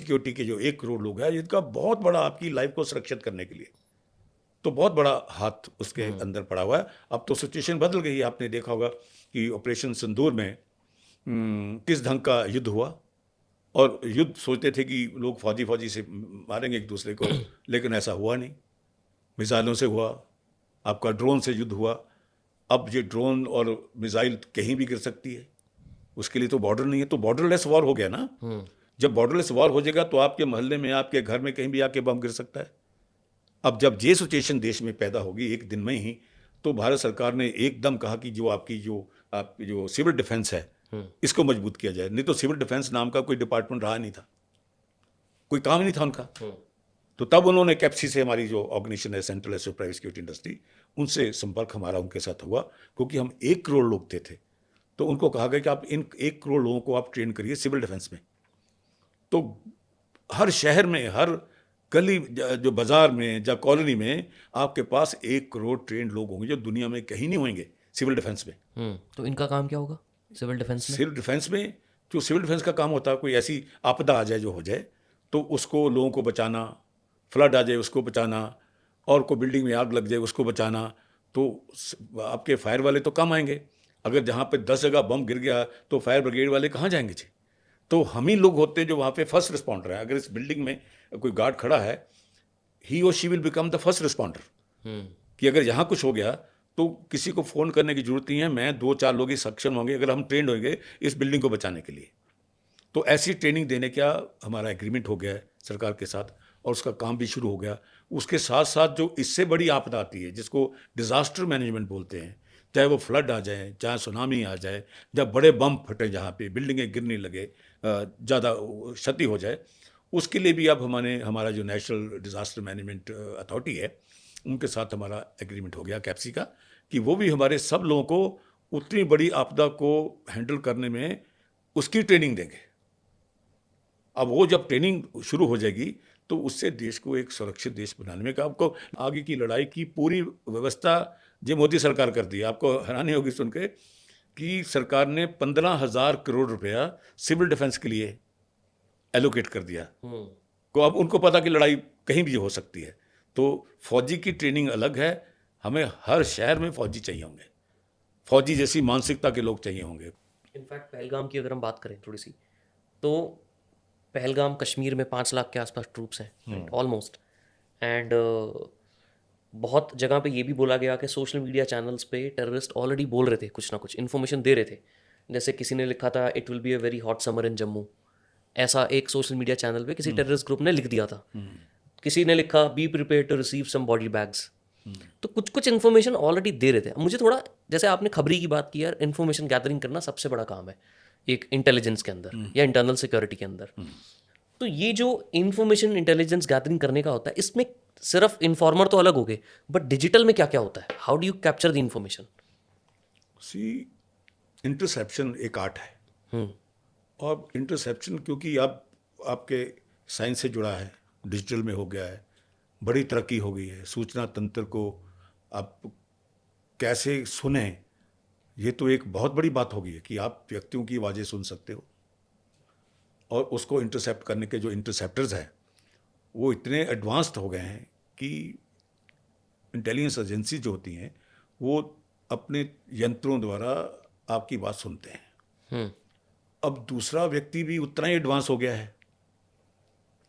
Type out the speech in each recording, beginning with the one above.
Security के जो 1 करोड़ लोग हैं, इनका बहुत बड़ा आपकी लाइफ को सुरक्षित करने के लिए तो बहुत बड़ा हाथ उसके अंदर पड़ा हुआ है। अब तो सिचुएशन बदल गई है, आपने देखा होगा कि ऑपरेशन सिंदूर में किस ढंग का युद्ध हुआ। और युद्ध सोचते थे कि लोग फौजी फौजी से मारेंगे एक दूसरे को, लेकिन ऐसा हुआ नहीं। मिसाइलों से हुआ, आपका ड्रोन से युद्ध हुआ। अब ये ड्रोन और मिसाइल कहीं भी गिर सकती है, उसके लिए तो बॉर्डर नहीं है, तो बॉर्डरलेस वॉर हो गया ना। जब बॉर्डरलेस वॉर हो जाएगा तो आपके मोहल्ले में, आपके घर में कहीं भी आके बम गिर सकता है। अब जब ये सिचुएशन देश में पैदा होगी एक दिन में ही, तो भारत सरकार ने एकदम कहा कि आपकी जो सिविल डिफेंस है इसको मजबूत किया जाए। नहीं तो सिविल डिफेंस नाम का कोई डिपार्टमेंट रहा नहीं था, कोई काम ही नहीं था उनका। तो तब उन्होंने कैप्सी से, हमारी जो ऑर्गेनाइजेशन है central association private security industry, उनसे संपर्क हमारा उनके साथ हुआ, क्योंकि हम 1 करोड़ लोग थे। तो उनको कहा गया कि आप इन 1 करोड़ लोगों को आप ट्रेन करिए सिविल डिफेंस में। तो हर शहर में, हर गली, जो बाजार में, या कॉलोनी में आपके पास 1 करोड़ ट्रेंड लोग होंगे जो दुनिया में कहीं नहीं होंगे सिविल डिफेंस में। तो इनका काम क्या होगा सिविल डिफेंस में? सिविल डिफेंस में जो सिविल डिफेंस का काम होता है, कोई ऐसी आपदा आ जाए जो हो जाए तो उसको, लोगों को बचाना, फ्लड आ जाए उसको बचाना, और कोई बिल्डिंग में आग लग जाए उसको बचाना, तो आपके फायर वाले तो कम आएंगे। अगर जहाँ पे 10 जगह बम गिर गया तो फायर ब्रिगेड वाले कहाँ जाएंगे जी? तो हम ही लोग होते हैं जो वहाँ पे फर्स्ट रिस्पॉन्डर हैं। अगर इस बिल्डिंग में कोई गार्ड खड़ा है, ही और she will become the first responder, कि अगर यहाँ कुछ हो गया तो किसी को फ़ोन करने की जरूरत नहीं है, मैं 2-4 लोग ही सक्षम होंगे अगर हम ट्रेंड होंगे इस बिल्डिंग को बचाने के लिए। तो ऐसी ट्रेनिंग देने का हमारा एग्रीमेंट हो गया है सरकार के साथ, और उसका काम भी शुरू हो गया। उसके साथ साथ जो इससे बड़ी आपदा आती है जिसको डिज़ास्टर मैनेजमेंट बोलते हैं, चाहे वो फ्लड आ जाए, चाहे सुनामी आ जाए, जब बड़े बम फटे, जहाँ पे बिल्डिंगें गिरने लगे, ज़्यादा क्षति हो जाए, उसके लिए भी अब हमारा जो नेशनल डिज़ास्टर मैनेजमेंट अथॉरिटी है, उनके साथ हमारा एग्रीमेंट हो गया कैप्सी का, कि वो भी हमारे सब लोगों को उतनी बड़ी आपदा को हैंडल करने में उसकी ट्रेनिंग देंगे। अब वो जब ट्रेनिंग शुरू हो जाएगी तो उससे देश को एक सुरक्षित देश बनाने में, आपको आगे की लड़ाई की पूरी व्यवस्था जो मोदी सरकार कर दी है। आपको हैरानी होगी सुन के कि सरकार ने 15,000 करोड़ रुपया सिविल डिफेंस के लिए एलोकेट कर दिया। को अब उनको पता कि लड़ाई कहीं भी हो सकती है, तो फौजी की ट्रेनिंग अलग है। हमें हर शहर में फौजी चाहिए होंगे, फौजी जैसी मानसिकता के लोग चाहिए होंगे। इनफैक्ट पहलगाम की अगर हम बात करें थोड़ी सी, तो पहलगाम कश्मीर में 5 लाख के आसपास ट्रूप्स हैं ऑलमोस्ट। एंड बहुत जगह पे ये भी बोला गया कि सोशल मीडिया चैनल्स पे टेररिस्ट ऑलरेडी बोल रहे थे, कुछ ना कुछ इन्फॉर्मेशन दे रहे थे। जैसे किसी ने लिखा था it will be a very hot summer in Jammu, ऐसा एक सोशल मीडिया चैनल पे किसी टेररिस्ट ग्रुप ने लिख दिया था। किसी ने लिखा be prepare to receive some body bags. तो कुछ कुछ इन्फॉर्मेशन ऑलरेडी दे रहे थे। मुझे थोड़ा, जैसे आपने खबरी की बात की यार, इन्फॉर्मेशन गैदरिंग करना सबसे बड़ा काम है एक इंटेलिजेंस के अंदर या इंटरनल सिक्योरिटी के अंदर। तो ये जो इंफॉर्मेशन इंटेलिजेंस गैदरिंग करने का होता है, इसमें सिर्फ इन्फॉर्मर तो अलग हो गए, बट डिजिटल में क्या क्या होता है? How do you capture the information? See, interception एक आर्ट है। और इंटरसेप्शन क्योंकि अब आपके साइंस से जुड़ा है, डिजिटल में हो गया है, बड़ी तरक्की हो गई है, सूचना तंत्र को आप कैसे सुने, ये तो एक बहुत बड़ी बात हो गई है कि आप व्यक्तियों की आवाज़ें सुन सकते हो। और उसको इंटरसेप्ट करने के जो इंटरसेप्टर्स हैं वो इतने एडवांस्ड हो गए हैं कि इंटेलिजेंस एजेंसी जो होती हैं वो अपने यंत्रों द्वारा आपकी बात सुनते हैं। अब दूसरा व्यक्ति भी उतना ही एडवांस हो गया है,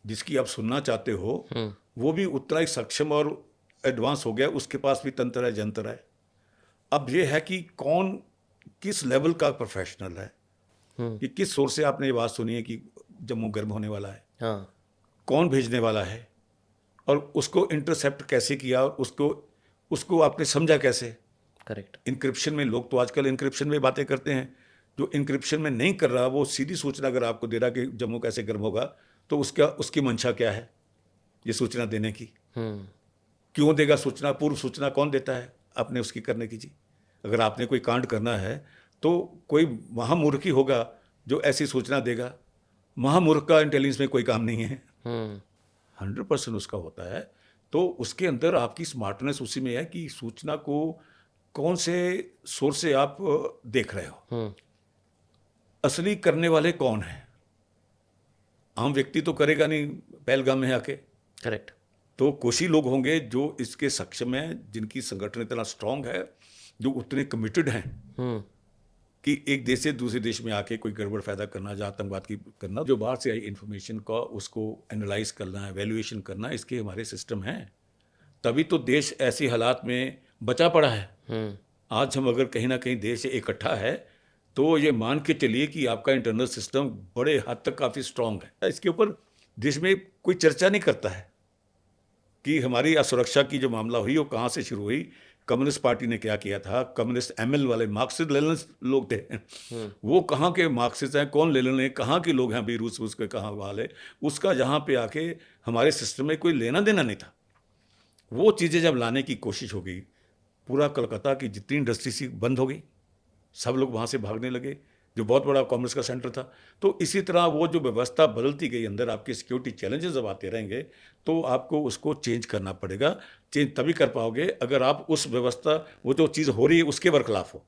जिसकी आप सुनना चाहते हो वो भी उतना ही सक्षम और एडवांस हो गया, उसके पास भी तंत्र है, जंतर है। अब ये है कि कौन किस लेवल का प्रोफेशनल है, कि किस सोर्स से आपने ये बात सुनी है कि जम्मू गर्म होने वाला है, हाँ, कौन भेजने वाला है, और उसको इंटरसेप्ट कैसे किया, और उसको आपने समझा कैसे। करेक्ट। इंक्रिप्शन में, लोग तो आजकल इंक्रिप्शन में बातें करते हैं, जो इंक्रिप्शन में नहीं कर रहा वो सीधी सूचना अगर आपको दे रहा कि जम्मू कैसे गर्म होगा, तो उसकी मंशा क्या है ये सूचना देने की, क्यों देगा सूचना, पूर्व सूचना कौन देता है आपने उसकी करने की जी। अगर आपने कोई कांड करना है तो कोई महामूर्ख ही होगा जो ऐसी सूचना देगा। महामूर्ख का इंटेलिजेंस में कोई काम नहीं है, 100% उसका होता है। तो उसके अंदर आपकी स्मार्टनेस उसी में है कि सूचना को कौन से सोर्स से आप देख रहे हो, असली करने वाले कौन हैं। आम व्यक्ति तो करेगा नहीं पहलगाम में आके। करेक्ट। तो कुछ ही लोग होंगे जो इसके सक्षम हैं, जिनकी संगठन इतना स्ट्रांग है, जो उतने कमिटेड हैं कि एक देश से दूसरे देश में आके कोई गड़बड़ पैदा करना या आतंकवाद की करना, जो बाहर से आई इन्फॉर्मेशन का उसको एनालाइज करना, एवेल्युएशन करना, इसके हमारे सिस्टम हैं। तभी तो देश ऐसे हालात में बचा पड़ा है। आज हम अगर कहीं ना कहीं देश इकट्ठा है तो ये मान के चलिए कि आपका इंटरनल सिस्टम बड़े हद तक काफ़ी स्ट्रांग है। इसके ऊपर देश में कोई चर्चा नहीं करता है कि हमारी असुरक्षा की जो मामला हुई वो कहाँ से शुरू हुई, कम्युनिस्ट पार्टी ने क्या किया था। कम्युनिस्ट एमएल वाले मार्क्सिस्ट लेनिनिस्ट लोग थे, वो कहाँ के मार्क्सिस्ट हैं, कौन लेनिन है, कहाँ के लोग हैं, अभी रूस के कहाँ वाले, उसका जहाँ पे आके हमारे सिस्टम में कोई लेना देना नहीं था। वो चीज़ें जब लाने की कोशिश हो गई, पूरा कलकत्ता की जितनी इंडस्ट्री सी बंद हो गई, सब लोग वहाँ से भागने लगे, जो बहुत बड़ा कॉमर्स का सेंटर था। तो इसी तरह वो जो व्यवस्था बदलती गई, अंदर आपके सिक्योरिटी चैलेंजेस जब आते रहेंगे तो आपको उसको चेंज करना पड़ेगा। चेंज तभी कर पाओगे अगर आप उस व्यवस्था, वो जो चीज़ हो रही है उसके बरखिलाफ हो।